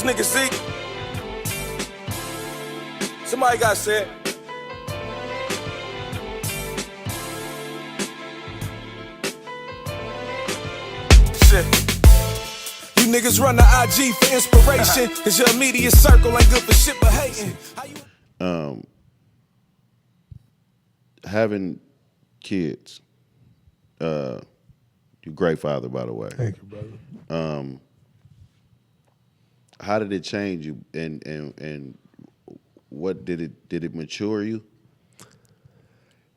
nigga Zeke. Somebody got said. Shit. You niggas run the IG for inspiration, cause your immediate circle ain't good for shit but hating. Having kids, you're a great father, by the way. Thank you, brother. How did it change you, and what did it mature you?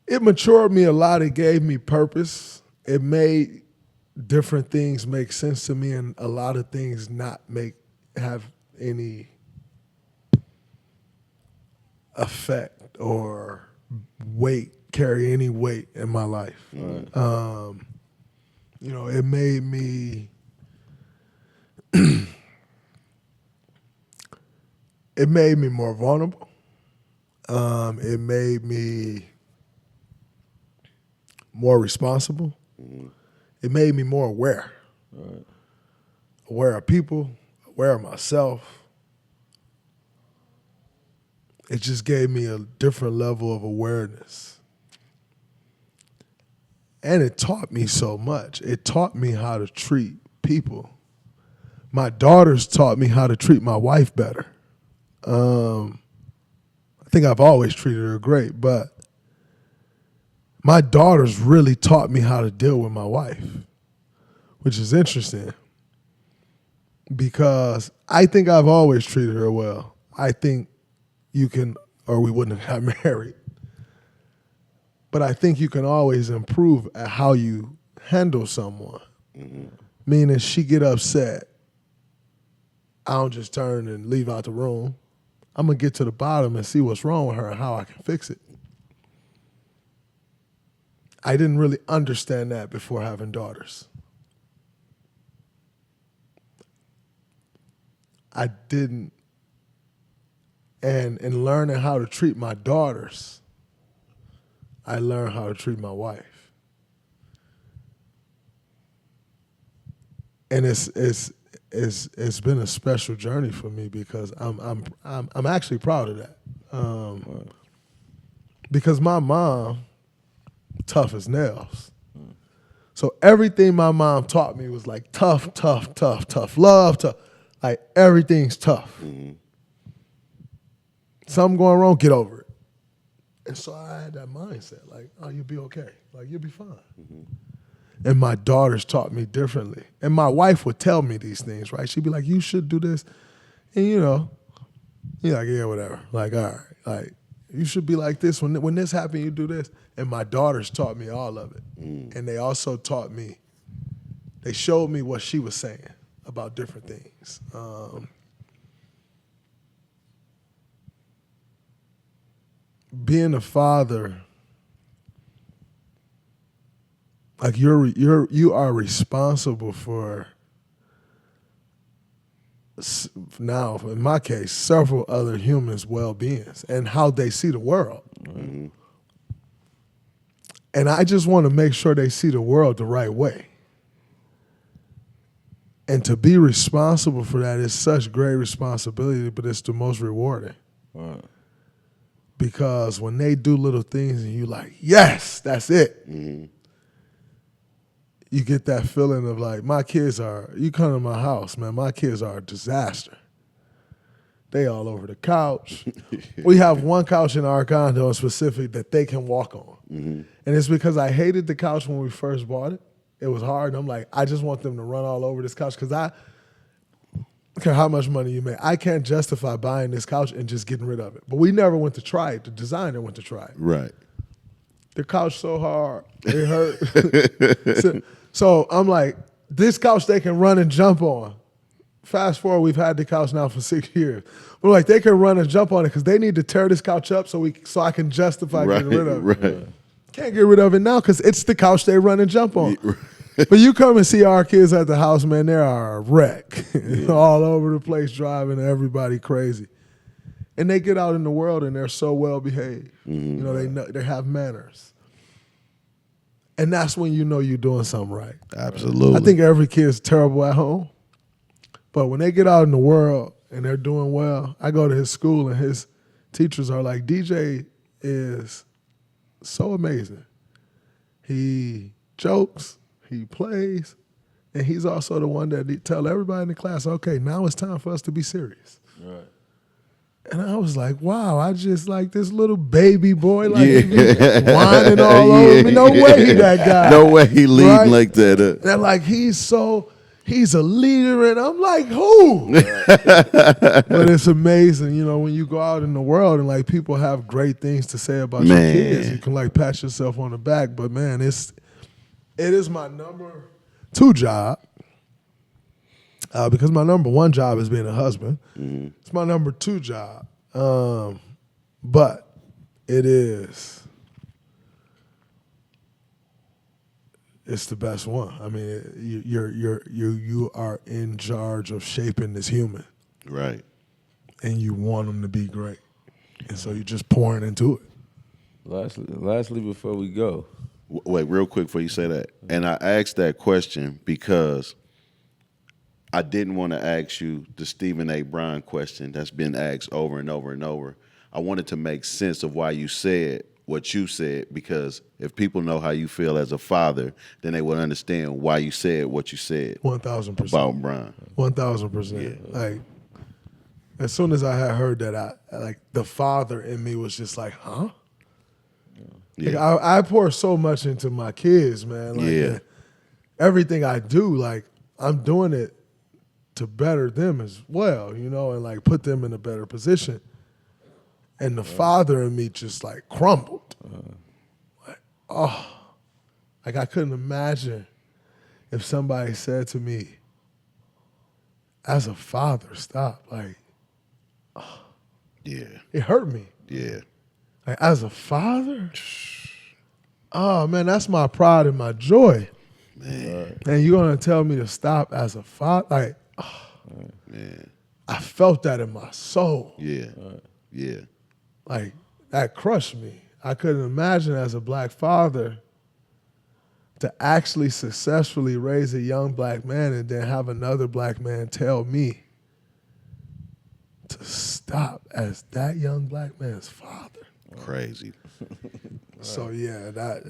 It matured me a lot. It gave me purpose. It made different things make sense to me, and a lot of things not have any effect or carry any weight in my life. Right. It made me it made me more vulnerable. It made me more responsible. Mm-hmm. It made me more aware. Right. Aware of people, aware of myself. It just gave me a different level of awareness. And it taught me so much. It taught me how to treat people. My daughters taught me how to treat my wife better. I think I've always treated her great, but my daughters really taught me how to deal with my wife, which is interesting because I think I've always treated her well. I think you can, or we wouldn't have got married. But I think you can always improve at how you handle someone. Mm-hmm. Meaning she get upset, I don't just turn and leave out the room. I'm going to get to the bottom and see what's wrong with her and how I can fix it. I didn't really understand that before having daughters. I didn't. And in learning how to treat my daughters, I learned how to treat my wife. And it's been a special journey for me because I'm actually proud of that. Because my mom, tough as nails. So everything my mom taught me was like tough love, tough. Like everything's tough. Mm-hmm. Something going wrong, get over it. And so I had that mindset, like, oh, you'll be okay. Like, you'll be fine. Mm-hmm. And my daughters taught me differently. And my wife would tell me these things, right? She'd be like, you should do this. And, you're like, yeah, whatever. Like, all right. Like, you should be like this. When this happened, you do this. And my daughters taught me all of it. Mm. And they also they showed me what she was saying about different things. Being a father, like you are responsible for, now in my case, several other humans' well-beings and how they see the world. Mm-hmm. And I just want to make sure they see the world the right way. And to be responsible for that is such great responsibility, but it's the most rewarding. Right. Because when they do little things and you like, yes, that's it. Mm-hmm. You get that feeling of like, you come to my house, man, my kids are a disaster. They all over the couch. We have one couch in our condo in specific that they can walk on. Mm-hmm. And it's because I hated the couch when we first bought it. It was hard. And I'm like, I just want them to run all over this couch because I don't care how much money you make. I can't justify buying this couch and just getting rid of it. But we never went to try it. The designer went to try it. Right. The couch so hard, it hurt. So I'm like, this couch they can run and jump on. Fast forward, we've had the couch now for 6 years. We're like, they can run and jump on it because they need to tear this couch up so I can justify getting rid of it. Right. Can't get rid of it now because it's the couch they run and jump on. But you come and see our kids at the house, man, they are a wreck. All over the place, driving everybody crazy. And they get out in the world and they're so well behaved. Mm-hmm. They have manners. And that's when you know you're doing something right. Absolutely. I think every kid's terrible at home. But when they get out in the world and they're doing well. I go to his school, and his teachers are like, DJ is so amazing. He jokes, he plays, and he's also the one that tell everybody in the class, okay, now it's time for us to be serious. Right. And I was like, wow, I just like this little baby boy, like he be whining all over me. No way he that guy. No way he leading Right? like that. And like he's a leader, and I'm like, who? But it's amazing, you know, when you go out in the world and like people have great things to say about your kids, you can like pat yourself on the back. But man, it is my number 2 job. Because my number 1 job is being a husband. Mm-hmm. It's my number 2 job. But it's the best one. I mean, you are in charge of shaping this human. Right. And you want them to be great. And so you're just pouring into it. Lastly, before we go. Wait, real quick before you say that. And I asked that question because I didn't want to ask you the Stephen A. Brown question that's been asked over and over and over. I wanted to make sense of why you said what you said, because if people know how you feel as a father, then they would understand why you said what you said. 1,000%. About Brown. 1,000%. Like, as soon as I had heard that, I the father in me was just like, huh? Yeah. Like, I pour so much into my kids, man. Like, Yeah. everything I do, like, I'm doing it to better them as well, you know, and like put them in a better position. And the father in me just like crumbled. Like, like I couldn't imagine if somebody said to me, as a father, stop. Like, Yeah. it hurt me. Yeah. Like, as a father, oh man, that's my pride and my joy. Man. And you're gonna tell me to stop as a father? Like, Man. I felt that in my soul. Yeah. Yeah. Like, that crushed me. I couldn't imagine as a black father to actually successfully raise a young black man and then have another black man tell me to stop as that young black man's father. Crazy. So yeah, that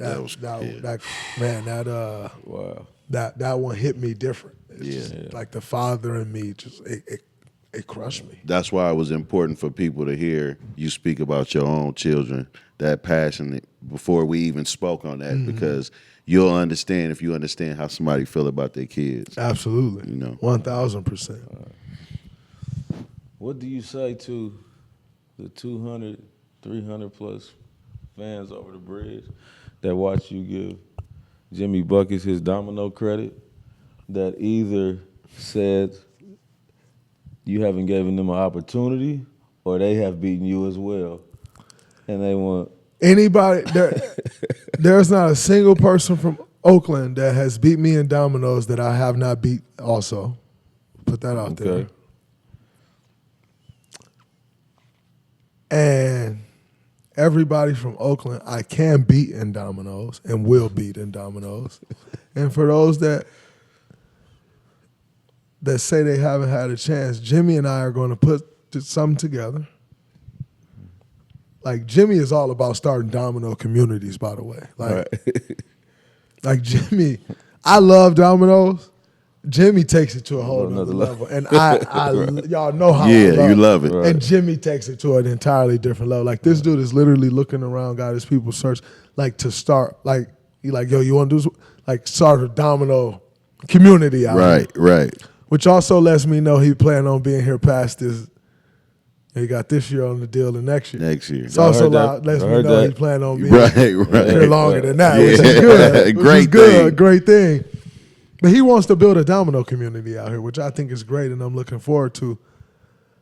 one hit me different. It's just like the father in me just it crushed me. That's why it was important for people to hear you speak about your own children, that passionate, before we even spoke on that, because you'll understand if you understand how somebody feel about their kids. Absolutely. You know, 1,000%. What do you say to the 200, 300 plus fans over the bridge that watch you give Jimmy Buckets his domino credit, that either said you haven't given them an opportunity or they have beaten you as well, and they want Anybody there's not a single person from Oakland that has beat me in dominoes that I have not beat also. Put that out there. And everybody from Oakland I can beat in dominoes and will beat in dominoes. And for those that say they haven't had a chance, Jimmy and I are going to put something together. Like, Jimmy is all about starting domino communities, by the way. Like Jimmy, I love dominoes. Jimmy takes it to a whole nother level. And y'all know how I love you love it. And Jimmy takes it to an entirely different level. Like, this dude is literally looking around, got his people search, like, to start, like, he like, yo, you want to do, like, start a domino community out here. Right. Which also lets me know he planning on being here past this. He got this year on the deal and next year. It's also lets me know he planning on being here longer than that, which is good. Great thing. But he wants to build a domino community out here, which I think is great, and I'm looking forward to.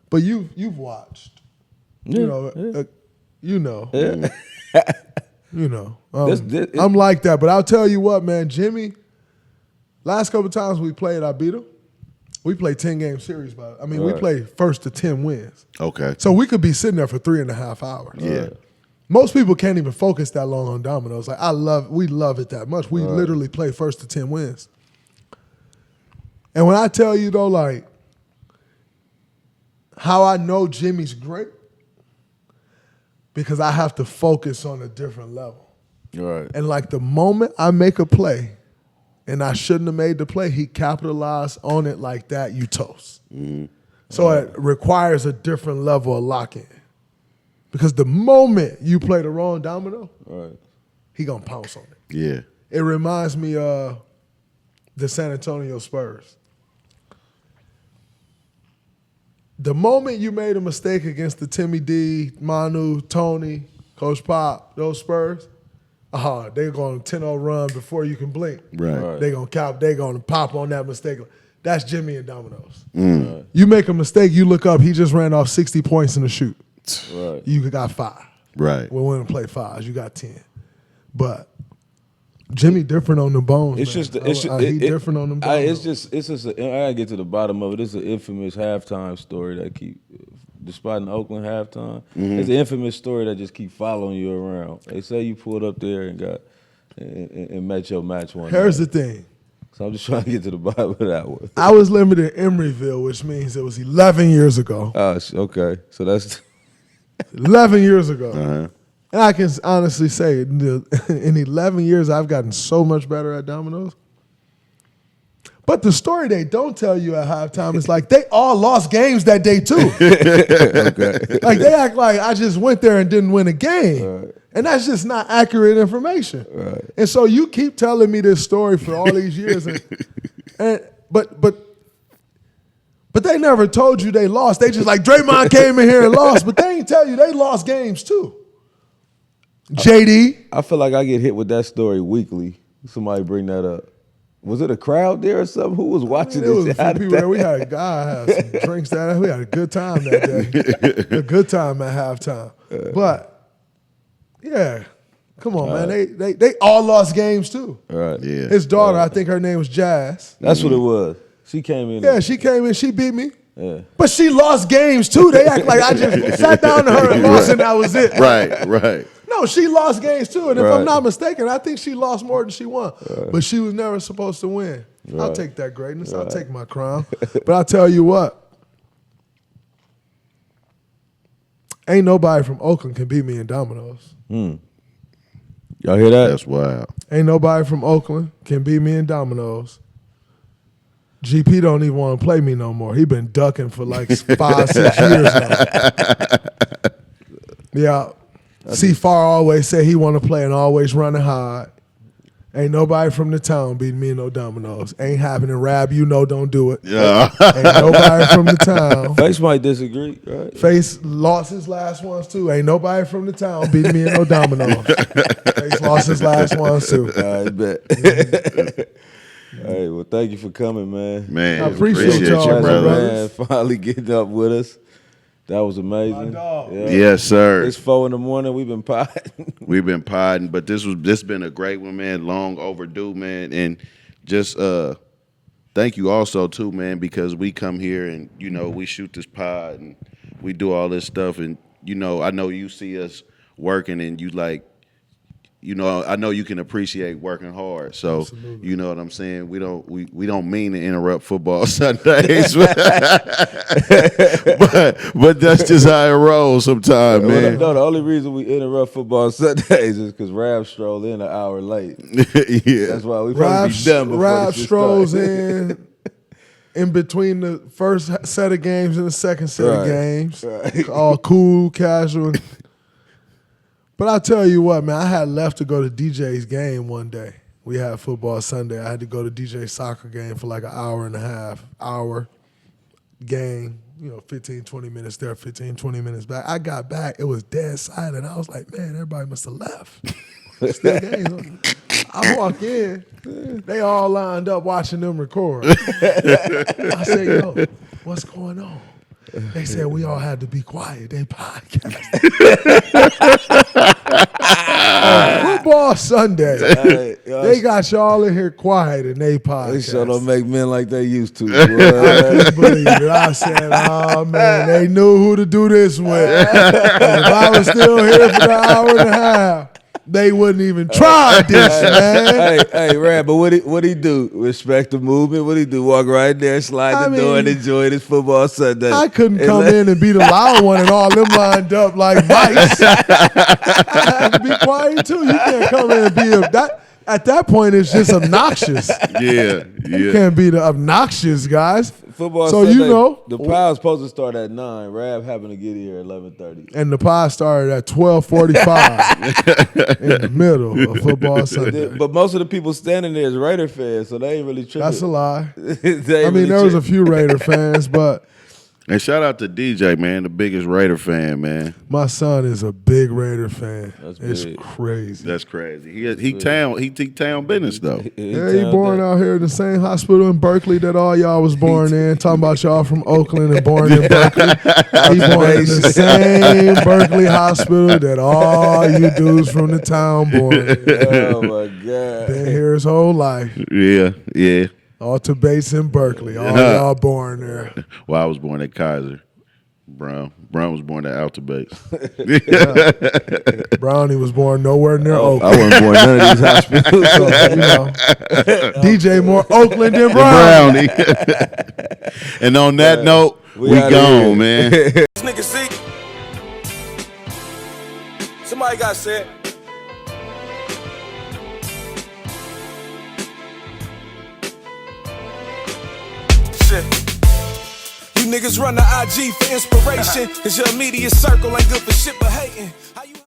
But you've watched, you know. I'm like that. But I'll tell you what, man, Jimmy. Last couple times we played, I beat him. We play 10-game series, we play first to 10 wins. Okay. So we could be sitting there for 3.5 hours. Yeah. Most people can't even focus that long on dominoes. Like, we love it that much. We literally play first to 10 wins. And when I tell you though, like, how I know Jimmy's great? Because I have to focus on a different level. Right. And like the moment I make a play and I shouldn't have made the play, he capitalized on it like that, you toast. Mm-hmm. So it requires a different level of lock-in. Because the moment you play the wrong domino, Right. he gonna pounce on it. Yeah. It reminds me of the San Antonio Spurs. The moment you made a mistake against the Timmy D, Manu, Tony, Coach Pop, those Spurs, they're going to 10-0 run before you can blink. Right. They're going to pop on that mistake. That's Jimmy and Domino's. Right. You make a mistake, you look up, he just ran off 60 points in the shoot. Right. You got 5. Right. We're going to play 5s. You got 10. But Jimmy different on the bones. It's man. just He different on them bones. it's just I gotta get to the bottom of it. It's an infamous halftime story that despite an Oakland halftime, it's an infamous story that just keep following you around. They say you pulled up there and met your match one Here's night. the thing. So I'm just trying to get to the bottom of that one. I was limited in Emeryville, which means it was 11 years ago. Okay. So that's 11 years ago. Uh-huh. And I can honestly say, in 11 years, I've gotten so much better at dominoes. But the story they don't tell you at halftime is like they all lost games that day too. okay. Like they act like I just went there and didn't win a game. Right. And that's just not accurate information. Right. And so you keep telling me this story for all these years. But they never told you they lost. They just like Draymond came in here and lost, but they ain't tell you they lost games too. JD. I feel like I get hit with that story weekly. Somebody bring that up. Was it a crowd there or something? Who was watching It was this? a few people there. We had a guy have some drinks that we had a good time that day. A good time at halftime. But yeah, come on, man. They all lost games too. Right. Yeah. His daughter, I think her name was Jazz. That's what it was. She came in. Yeah, she came in, she beat me. Yeah. But she lost games too. They act like I just sat down to her and lost and that was it. Right. No, she lost games too. And if Right. I'm not mistaken, I think she lost more than she won. But she was never supposed to win. I'll Right. take that greatness. I'll take my crown. But I'll tell you what. Ain't nobody from Oakland can beat me in dominoes. Y'all hear that? That's wild. Ain't nobody from Oakland can beat me in dominoes. GP don't even want to play me no more. He been ducking for like 5-6 years now. Yeah. C-Far always say he want to play and always running hard. Ain't nobody from the town beating me in no dominoes. Ain't happening. Rab, you know don't do it. Yeah. Ain't nobody from the town. Face might disagree, right? Face lost his last ones too. Ain't nobody from the town beating me in no dominoes. Face lost his last ones too. I bet. Hey, well, thank you for coming, man. Man, I appreciate y'all, you, my brother. brother. Man, finally getting up with us. That was amazing. My dog. Yeah. Yes, sir. It's 4 a.m. We've been potting. We've been podding, but this been a great one, man. Long overdue, man. And just thank you also too, man, because we come here and we shoot this pod and we do all this stuff, and I know you see us working and you like. I know you can appreciate working hard. So, Absolutely. you know what I'm saying? We don't mean to interrupt football Sundays. but that's just how it rolls sometimes, man. No, the only reason we interrupt football Sundays is because Rav strolled in an hour late. Yeah. That's why we probably be done before Rab this strolls start. in between the first set of games and the second set of Right. games. Right. All cool, casual. But I tell you what, man, I had left to go to DJ's game one day. We had football Sunday. I had to go to DJ's soccer game for like an hour and a half, game, 15, 20 minutes there, 15, 20 minutes back. I got back. It was dead silent. I was like, man, everybody must have left. Still game. I walk in. They all lined up watching them record. I said, yo, what's going on? They said we all had to be quiet. They podcast. Football Sunday. They got y'all in here quiet and they podcast. They sure don't make men like they used to. I boy. couldn't believe it. I said, oh, man, they knew who to do this with. If I was still here for the hour and a half, they wouldn't even try this, man. Hey, Rab, but what he do? Respect the movement. What he do? Walk right there, slide the door, and enjoy this football Sunday. I couldn't come in and be the loud one and all them lined up like mice. I had to be quiet too. You can't come in and be that. At that point, it's just obnoxious. Yeah. You can't be the obnoxious guys. Football So Sunday, you know, the pie was supposed to start at 9. Rab happened to get here at 11:30. and the pie started at 12:45 in the middle of football Sunday. But most of the people standing there is Raider fans, so they ain't really tripping. That's a lie. They I ain't mean, really there was a tripping. few Raider fans, but And shout out to DJ, man, the biggest Raider fan, man. my son is a big Raider fan. That's It's big. crazy. That's crazy. He town business though. Yeah, he born out here in the same hospital in Berkeley that all y'all was born in. Talking about y'all from Oakland and born in Berkeley. He born in the same Berkeley hospital that all you dudes from the town born in. Oh my God! Been here his whole life. Yeah. Alta Bates in Berkeley. All y'all born there. Well, I was born at Kaiser. Brown was born at Alta Bates. Brownie was born nowhere near I Oakland. wasn't born in none of these hospitals. So, you know, DJ more Oakland than Brownie. Brownie. And on that note, we outta gone, here. man. This nigga see. Somebody got said. Shit. You niggas run the IG for inspiration, cause your immediate circle ain't good for shit but hating.